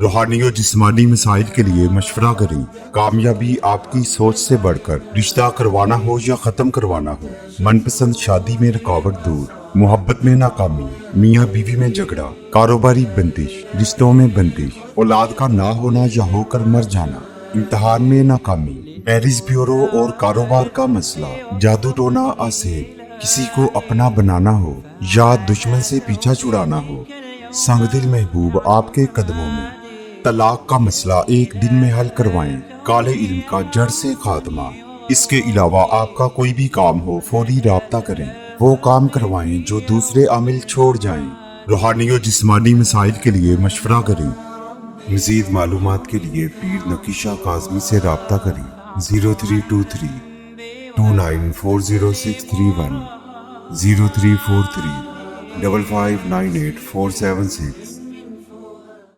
रूहानी और जिस्मानी मसाइल के लिए मशवरा करें। कामयाबी आपकी सोच से बढ़कर रिश्ता करवाना हो या खत्म करवाना हो, मनपसंद शादी में रुकावट दूर, मोहब्बत में नाकामी, मियाँ बीवी में झगड़ा, कारोबारी बंदिश, रिश्तों में बंदिश, औलाद का ना होना या होकर मर जाना, इम्तिहान में नाकामी, मैरिज ब्यूरो और कारोबार का मसला, जादू टोना आसेब, किसी को अपना बनाना हो या दुश्मन से पीछा छुड़ाना हो, संगदिल महबूब आपके कदमों में, तलाक का मसला एक दिन में हल करवाएं, काले इल्म का जड़ से खात्मा। इसके अलावा आपका कोई भी काम हो फौरी राब्ता करें, वो काम करवाएं जो दूसरे आमिल छोड़ जाएं। रूहानी और जिस्मानी मसाइल के लिए मशवरा करें। मजीद मालूमात के लिए पीर नकीशा काज़मी से राब्ता करें 0323 294061 0343 5598 476।